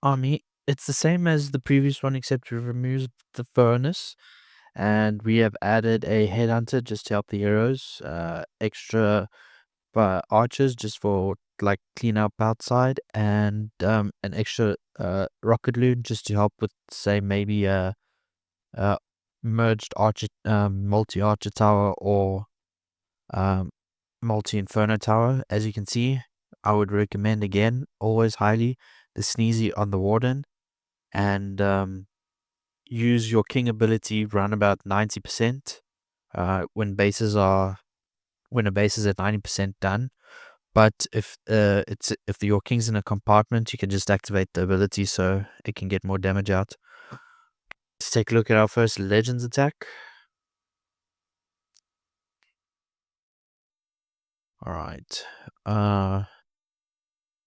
army, it's the same as the previous one, except we removed the furnace, and we have added a headhunter just to help the heroes. Extra archers just for like clean up outside, and an extra rocket loon just to help with, say, maybe a merged archer, multi archer tower, or um multi inferno tower. As you can see, I would recommend again always highly the sneezy on the warden, and use your king ability around about 90% when a base is at 90% done. But if your king's in a compartment, you can just activate the ability so it can get more damage out. Let's take a look at our first Legends attack. Alright.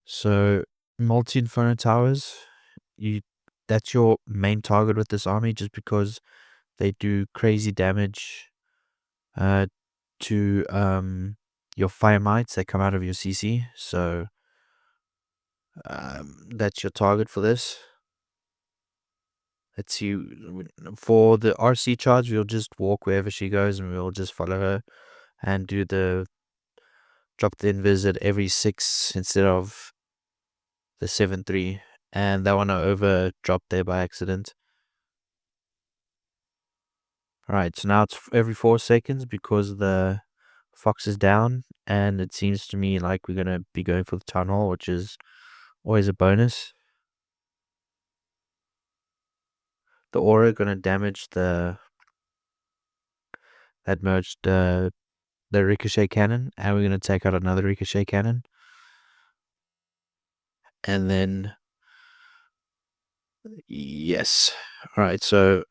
So multi Inferno Towers, you that's your main target with this army, just because they do crazy damage uh to your fire mites that come out of your CC. So that's your target for this. Let's see. For the RC charge, we'll just walk wherever she goes and we'll just follow her and do the drop the invis at every 6 instead of the 7-3. And that one I over dropped there by accident. Alright, so now it's every 4 seconds because the fox is down, and it seems to me like we're going to be going for the town hall, which is always a bonus. The aura going to damage that merged the ricochet cannon, and we're going to take out another ricochet cannon. And then, yes. Alright, so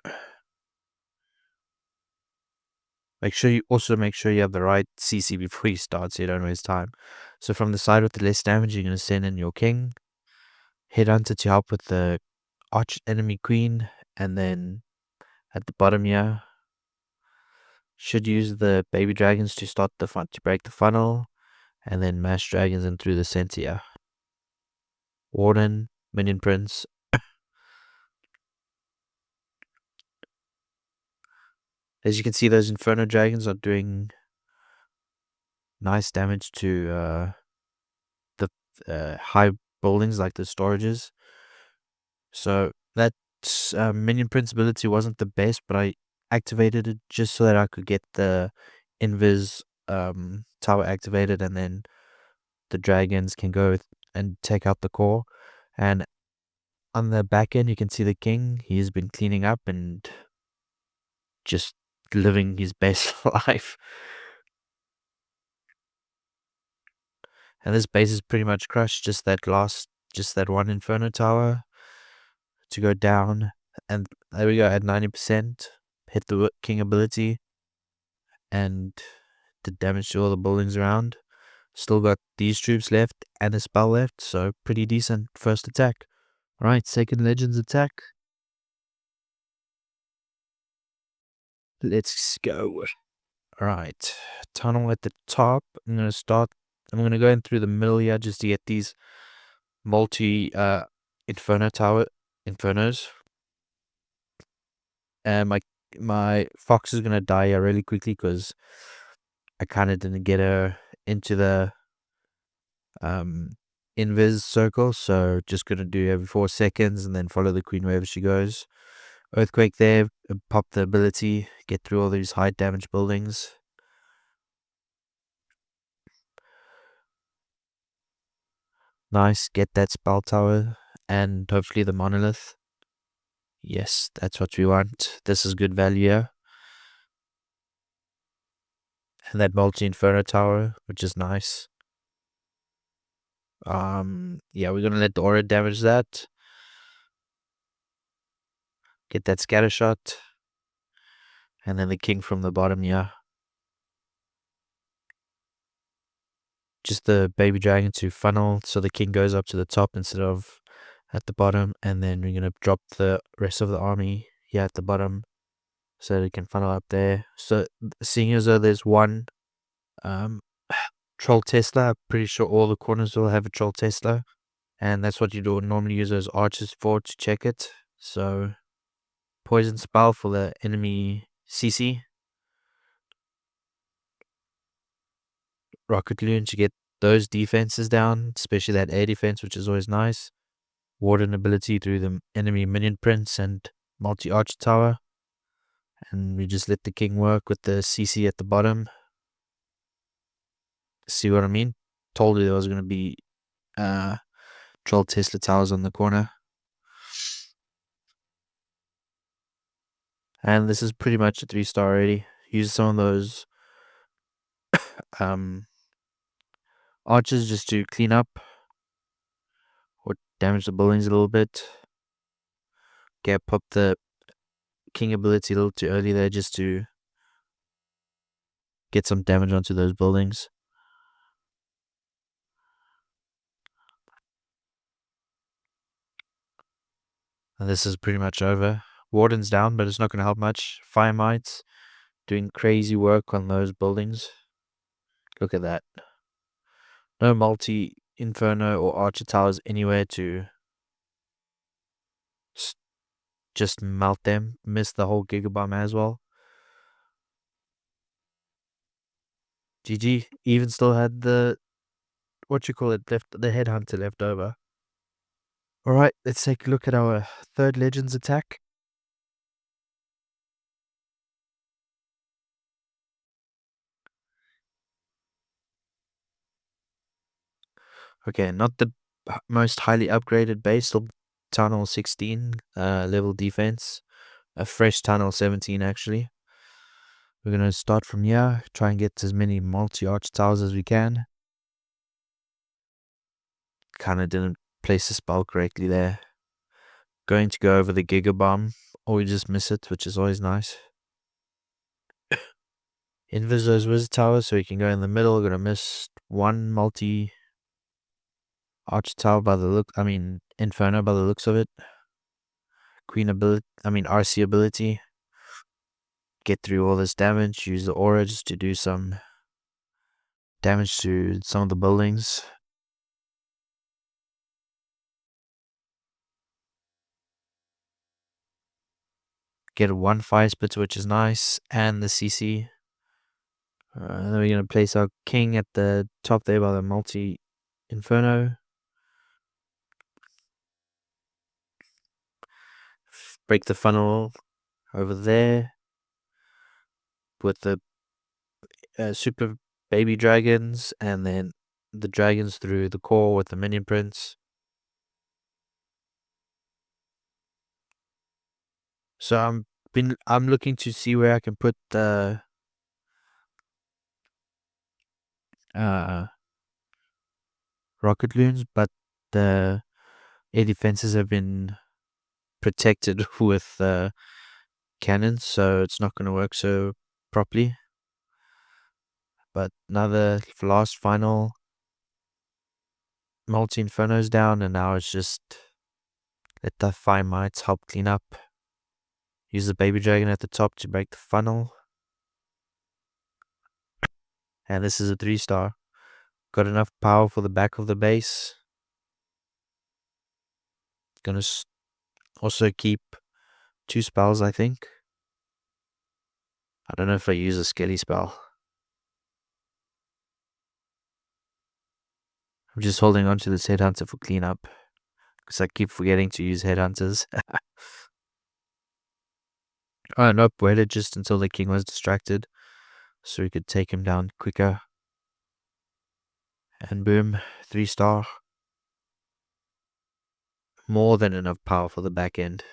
make sure you have the right CC before you start so you don't waste time. So from the side with the less damage, you're going to send in your king, headhunter to help with the arch enemy queen, and then at the bottom here, should use the baby dragons to start the fun to break the funnel, and then mash dragons in through the center here. Warden, minion prince. As you can see, those inferno dragons are doing nice damage to the high buildings like the storages. So that minion prince ability wasn't the best, but I activated it just so that I could get the invis tower activated, and then the dragons can go and take out the core. And on the back end, you can see the king. He's been cleaning up and just living his best life. And this base is pretty much crushed. Just that one inferno tower to go down. And there we go, at 90%. Hit the king ability and did damage to all the buildings around. Still got these troops left and a spell left, so pretty decent first attack. Alright, second Legends attack. Let's go. Alright, tunnel at the top. I'm gonna go in through the middle here just to get these multi infernos. And my fox is gonna die here really quickly because I kind of didn't get her into the invis circle, so just gonna do every 4 seconds and then follow the queen wherever she goes. Earthquake there, pop the ability, get through all these high damage buildings. Nice, get that spell tower and hopefully the monolith. Yes, that's what we want. This is good value here. And that multi inferno tower, which is nice. Yeah, we're gonna let the aura damage that. Get that scatter shot. And then the king from the bottom, yeah. Just the baby dragon to funnel so the king goes up to the top instead of at the bottom. And then we're gonna drop the rest of the army here at the bottom so that it can funnel up there. So seeing as though there's one troll Tesla, I'm pretty sure all the corners will have a troll Tesla. And that's what you do normally use those archers for, to check it. So poison spell for the enemy CC. Rocket Loon to get those defenses down, especially that air defense, which is always nice. Warden ability through the enemy minion prince and multi-arch tower. And we just let the king work with the CC at the bottom. See what I mean? Told you there was going to be Troll Tesla towers on the corner. And this is pretty much a 3-star already. Use some of those archers just to clean up or damage the buildings a little bit. Pop the king ability a little too early there just to get some damage onto those buildings. And this is pretty much over. Warden's down, but it's not going to help much. Fire Mites doing crazy work on those buildings. Look at that. No multi Inferno or Archer towers anywhere to just melt them. Miss the whole Gigabomb as well. GG. Even still had the, what you call it, the Headhunter left over. Alright, let's take a look at our third Legends attack. Okay, not the most highly upgraded base, still Tunnel 16 level defense. A fresh Tunnel 17 actually. We're going to start from here, try and get as many multi-arch towers as we can. Kind of didn't place the spell correctly there. Going to go over the Gigabomb, or we just miss it, which is always nice. Invis those Wizard Towers so he can go in the middle. Gonna miss one multi Arch Tower by the look, Inferno by the looks of it. Queen ability, RC ability. Get through all this damage, use the aura just to do some damage to some of the buildings. Get one fire split, which is nice, and the CC. Then we're going to place our king at the top there by the multi Inferno. Break the funnel over there with the super baby dragons, and then the dragons through the core with the minion prince. So I'm looking to see where I can put the rocket loons, but the air defenses have been protected with cannons, so it's not going to work so properly. But another last final multi infernos down, and now it's just let the fire mites help clean up. Use the baby dragon at the top to break the funnel. And this is a 3-star. Got enough power for the back of the base. Gonna also keep 2 spells, I think. I don't know if I use a skelly spell. I'm just holding on to this headhunter for cleanup, because I keep forgetting to use headhunters. Oh, nope, waited just until the king was distracted, so we could take him down quicker. And boom, 3-star. More than enough power for the back end.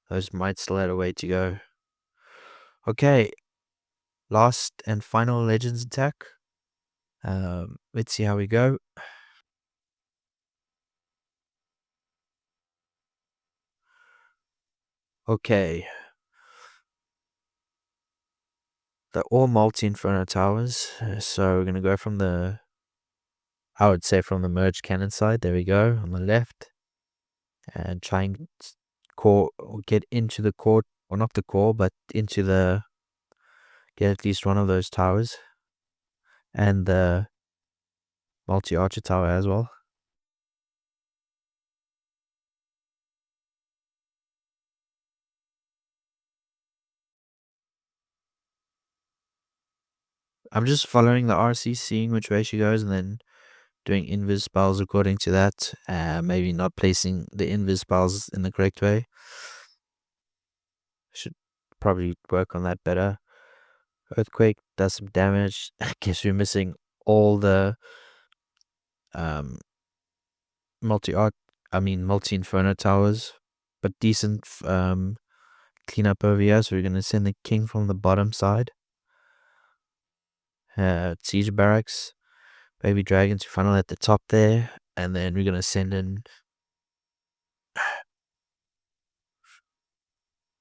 Those might still have a way to go. Okay, last and final Legends attack. Let's see how we go. Okay. They're all multi-inferno towers. So we're going to go from the, I would say from the merged cannon side. There we go, on the left. And try and core, or get into the core, or not the core, but into the, get at least one of those towers. And the multi-archer tower as well. I'm just following the RC, seeing which way she goes, and then doing invis spells according to that. Maybe not placing the invis spells in the correct way. Should probably work on that better. Earthquake does some damage. I guess we're missing all the um multi inferno towers, but decent cleanup over here. So we're gonna send the king from the bottom side. Siege barracks, baby dragons funnel at the top there, and then we're gonna send in.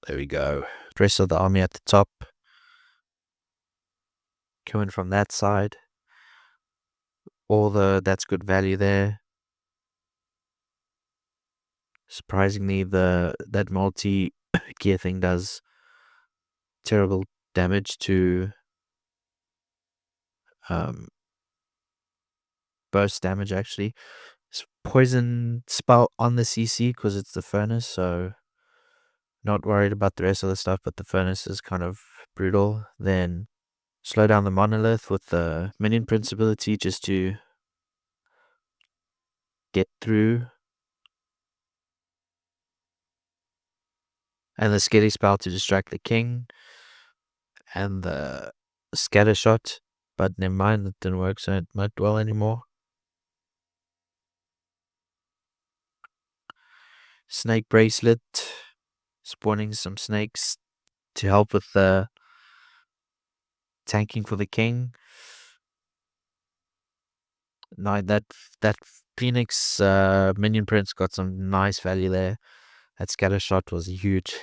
There we go. The rest of the army at the top, coming from that side. That's good value there. Surprisingly, that multi gear thing does terrible damage to um burst damage actually. Poison spell on the CC because it's the furnace, so not worried about the rest of the stuff, but the furnace is kind of brutal. Then slow down the monolith with the minion prince ability just to get through. And the scaly spell to distract the king. And the scatter shot. But never mind, that didn't work, so it might dwell anymore. Snake bracelet. Spawning some snakes to help with the tanking for the king. No, that Phoenix minion prince got some nice value there. That scatter shot was huge.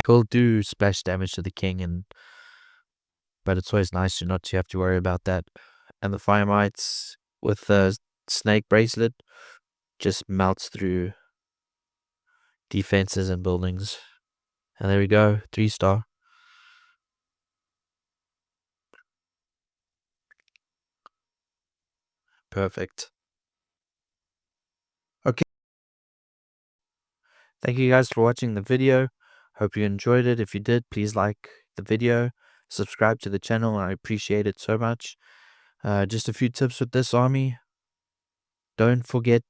Will do splash damage to the king, but it's always nice to not to have to worry about that. And the fire mites with the snake bracelet just melts through defenses and buildings. And there we go, 3-star. Perfect. Okay. Thank you guys for watching the video. Hope you enjoyed it. If you did, please like the video, subscribe to the channel. I appreciate it so much. Just a few tips with this army. Don't forget,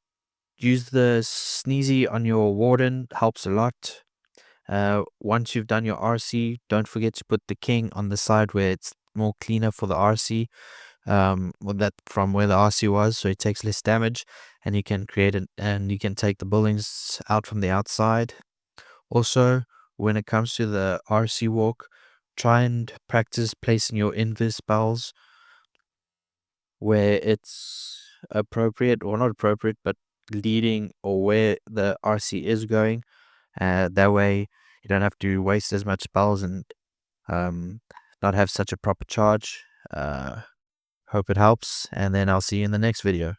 use the sneezy on your warden, helps a lot. Once you've done your RC, don't forget to put the king on the side where it's more cleaner for the RC. That from where the RC was, so it takes less damage, and you can and you can take the buildings out from the outside. Also, when it comes to the RC walk, try and practice placing your invis spells where it's appropriate, or not appropriate, but leading or where the RC is going. That way you don't have to waste as much spells and not have such a proper charge. Hope it helps, and then I'll see you in the next video.